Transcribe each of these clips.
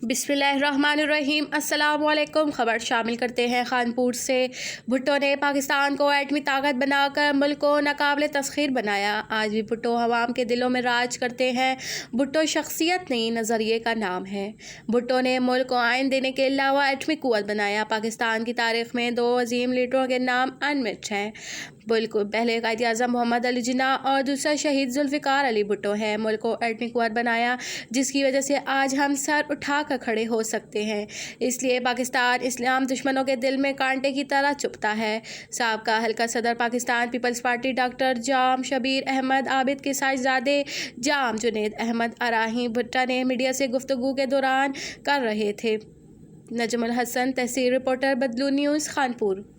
बिस्मिल्लाहिर्रहमानिर्रहीम। अस्सलामुअलैकुम। खबर शामिल करते हैं खानपुर से। भुट्टो ने पाकिस्तान को एटमी ताकत बनाकर मुल्क को नाकाबिले तस्खीर बनाया। आज भी भुट्टो अवाम के दिलों में राज करते हैं। भुट्टो शख्सियत नहीं, नज़रिए का नाम है। भुट्टो ने मुल्क को आइन देने के अलावा एटमी कुव्वत बनाया। पाकिस्तान की तारीख में दो अजीम लीडरों के नाम अनमिट हैं। बिल्कुल, पहले कायदे आज़म मोहम्मद अली जिन्ना और दूसरा शहीद जुल्फ़िकार अली भुट्टो है। मुल्क को एटमी कुव्वत बनाया, जिसकी वजह से आज हम सर उठा कर खड़े हो सकते हैं। इसलिए पाकिस्तान इस्लाम दुश्मनों के दिल में कांटे की तरह चुभता है। साबका हल्का सदर पाकिस्तान पीपल्स पार्टी डॉक्टर जाम शबीर अहमद आबिद के साहिबजादे जाम जुनेद अहमद अराही भुट्टा ने मीडिया से गुफ्तगू के दौरान कर रहे थे। नजमुल हसन, तहसील रिपोर्टर, बदलू न्यूज़, खानपुर।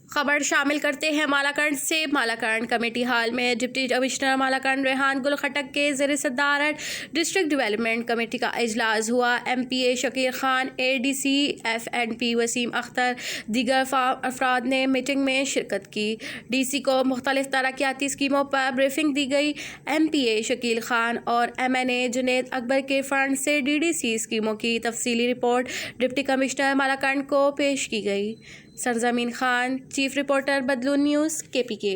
खबर शामिल करते हैं मालाकंड से। मालाकंड कमेटी हाल में डिप्टी कमिश्नर मालाकंड रेहान गुल खटक के ज़ेर सदारत डिस्ट्रिक्ट डेवलपमेंट कमेटी का इजलास हुआ। MPA Shakir Khan, ADC FNP Wasim Akhtar, दीगर अफराद ने मीटिंग में शिरकत की। DC को मुख्तलिफ तरक्याती स्कीमों पर ब्रीफिंग दी गई। MPA शकील खान और MNA जुनेद अकबर के फंड से DDC स्कीमों की तफसीली रिपोर्ट डिप्टी कमिश्नर मालाकंड को पेश की गई। सरजमीन खान, चीफ रिपोर्टर, बदलू न्यूज़, KPK।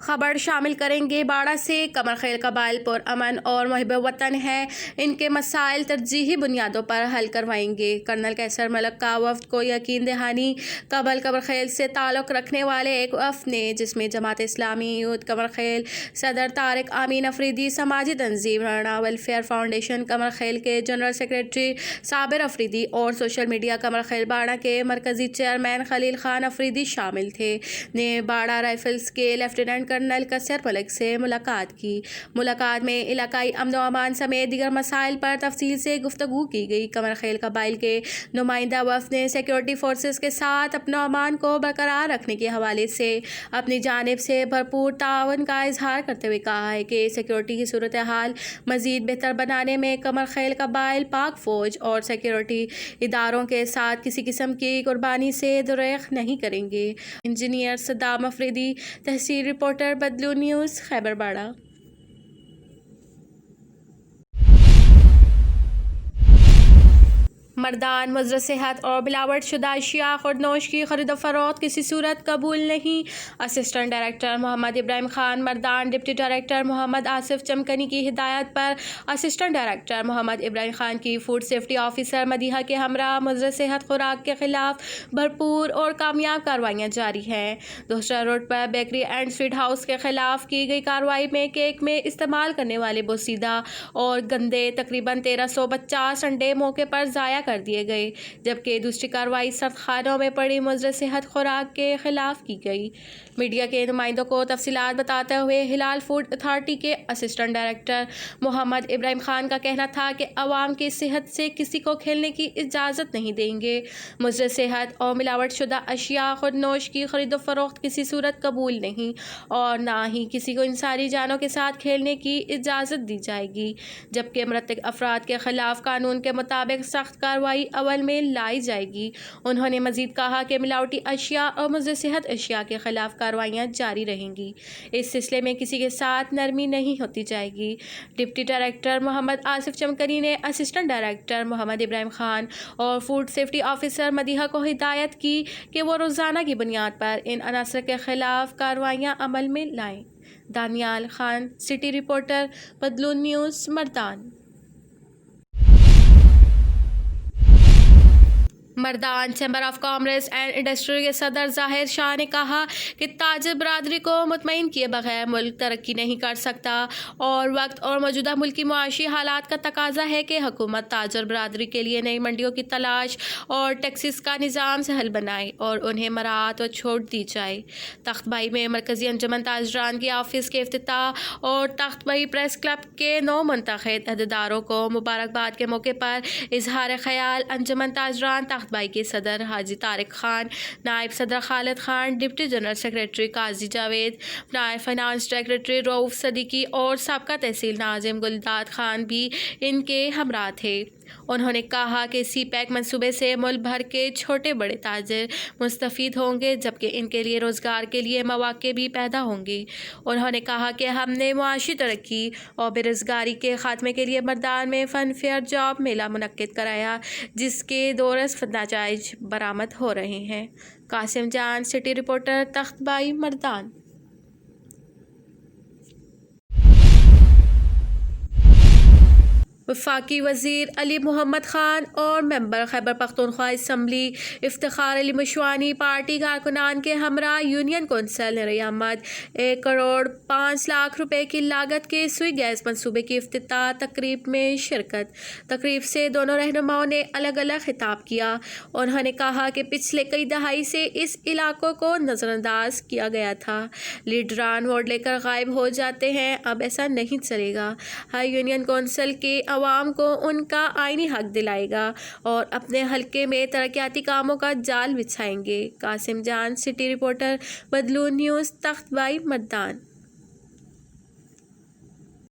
खबर शामिल करेंगे बाड़ा से। कमर खेल कबाइल पर अमन और मुहिब वतन है, इनके मसाइल तरजीही बुनियादों पर हल करवाएंगे। कर्नल कैसर मलक का वफ्द को यकीन दहानी। कमर खेल से ताल्लुक़ रखने वाले एक वफ्द ने, जिसमें जमात इस्लामी यूथ कमर खेल, सदर तारिक आमीन अफरीदी, समाजी तंजीम राणा वेलफेयर फाउंडेशन कमर खेल के जनरल सेक्रेटरी साबिर अफरीदी और सोशल मीडिया कमर खेल बाड़ा के मरकज़ी चेयरमैन खलील खान अफरीदी शामिल थे, ने बाड़ा राइफल्स के लेफ्टिनेंट कर्नल कैसर मलक से मुलाकात की। मुलाकात में इलाकाई अमन व अमान समेत दीगर मसाइल पर तफसील से गुफ्तगू की गई। कमर खेल कबाइल के नुमाइंदा वफ़द ने सिक्योरिटी फोर्सेस के साथ अपना अमान को बरकरार रखने के हवाले से अपनी जानिब से भरपूर ताउन का इजहार करते हुए कहा है कि सिक्योरिटी की सूरत हाल मज़ीद बेहतर बनाने में कमर खेल कबाइल पाक फ़ौज और सिक्योरिटी इदारों के साथ किसी किस्म की कुर्बानी से दुरेख नहीं करेंगे। इंजीनियर सद्दाम अफरीदी, तहसील रिपोर्टर, बदलू न्यूज़, खैबर बाड़ा। मर्दान मुज़र सेहत और मिलावट शुदा अशिया खुरनोश की खरीद फरोख्त किसी सूरत कबूल नहीं। Assistant director Mohammad Ibrahim Khan Mardan deputy director Mohammad Asif Chamkani की हिदायत पर असिस्टेंट डायरेक्टर मोहम्मद इब्राहिम खान की फूड सेफ्टी ऑफिसर मदीहा के हमरा मुज़र सेहत खुराक के खिलाफ भरपूर और कामयाब कार्रवाइयाँ जारी हैं। दूसरा रोड पर बेकरी एंड स्वीट हाउस के खिलाफ की गई कार्रवाई में केक में इस्तेमाल करने वाले बोसीदा और गंदे तकरीबन 1350 अंडे मौके पर ज़ाया कर दिए गए, जबकि दूसरी कार्रवाई सर्द खानों में पड़ी मुज़र सेहत खुराक के खिलाफ की गई। मीडिया के नुमाइंदों को तफसीलात बताते हुए हिलाल फूड अथॉरिटी के असिस्टेंट डायरेक्टर मोहम्मद इब्राहिम खान का कहना था कि अवाम की सेहत से किसी को खेलने की इजाज़त नहीं देंगे। मुज़र सेहत और मिलावट शुदा अशिया खुरनोश की खरीदो फरोख्त किसी सूरत कबूल नहीं और ना ही किसी को इंसानी जानों के साथ खेलने की इजाज़त दी जाएगी, जबकि मृतक अफराद के खिलाफ कानून के मुताबिक सख्त कार्रवाई अमल में लाई जाएगी। उन्होंने मज़ीद कहा कि मिलावटी अशिया और मुज़र सेहत अशिया के खिलाफ कार्रवाइयाँ जारी रहेंगी। इस सिलसिले में किसी के साथ नरमी नहीं होती जाएगी। डिप्टी डायरेक्टर मोहम्मद आसिफ चमकनी ने असिस्टेंट डायरेक्टर मोहम्मद इब्राहिम खान और फूड सेफ्टी ऑफिसर मदीहा को हिदायत की कि वो रोज़ाना की बुनियाद पर इन अनासर के खिलाफ कार्रवाइयाँ अमल में लाएँ। दानियाल खान, सिटी रिपोर्टर, बदलू news, Mardan. Mardan chamber of commerce and industry के सदर जाहिर शाह ने कहा कि ताजिर बरादरी को मुतमईन किए बगैर मुल्क तरक्की नहीं कर सकता और वक्त और मौजूदा मुल्की मुआशी हालात का तकाजा है कि हुकूमत ताजिर बरादरी के लिए नई मंडियों की तलाश और टैक्सेस का निज़ाम सहल बनाए और उन्हें मराहत व छूट दी जाए। तख्तबाई में मरकज़ी अंजुमन ताजरान के ऑफिस के इफ्तिताह और तख्तबाई प्रेस क्लब के 9 मुंतखब अहदेदारों को मुबारकबाद के मौके पर इजहार ख्याल अंजुमन ताजरान तख्तबाई के सदर हाजी तारिक खान, नायब सदर Khalid Khan, deputy general secretary Qazi Javed, नायब फाइनेंस सेक्रेटरी रऊफ सदीकी और साबका तहसील नाजिम गुलदाद खान भी इनके हमरा थे। انہوں نے کہا کہ سی پیک منصوبے سے ملک بھر کے چھوٹے بڑے تاجر مستفید ہوں گے، جبکہ ان کے لیے روزگار کے لیے مواقع بھی پیدا ہوں گے۔ انہوں نے کہا کہ ہم نے معاشی ترقی اور بے روزگاری کے خاتمے کے لیے مردان میں فن فیئر جاب میلہ منعقد کرایا، جس کے دورز نتائج برآمد ہو رہے ہیں۔ قاسم جان، سٹی رپورٹر، تخت بائی، مردان۔ وفاقی وزیر علی محمد خان اور ممبر خیبر پختونخوا اسمبلی افتخار علی مشوانی پارٹی کارکنان کے ہمراہ یونین کونسل نیر احمد 1 کروڑ 5 لاکھ روپے کی لاگت کے سوئی گیس منصوبے کی افتتاح تقریب میں شرکت۔ تقریب سے دونوں رہنماؤں نے الگ الگ خطاب کیا۔ انہوں نے کہا کہ پچھلے کئی دہائی سے اس علاقوں کو نظر انداز کیا گیا تھا، لیڈران ووٹ لے کر غائب ہو جاتے ہیں، اب ایسا نہیں چلے گا۔ یونین کونسل کے عوام کو ان کا آئینی حق دلائے گا اور اپنے حلقے میں ترقیاتی کاموں کا جال بچھائیں گے۔ Qasim Jan, city reporter, بدلون news, تخت بائی، مردان۔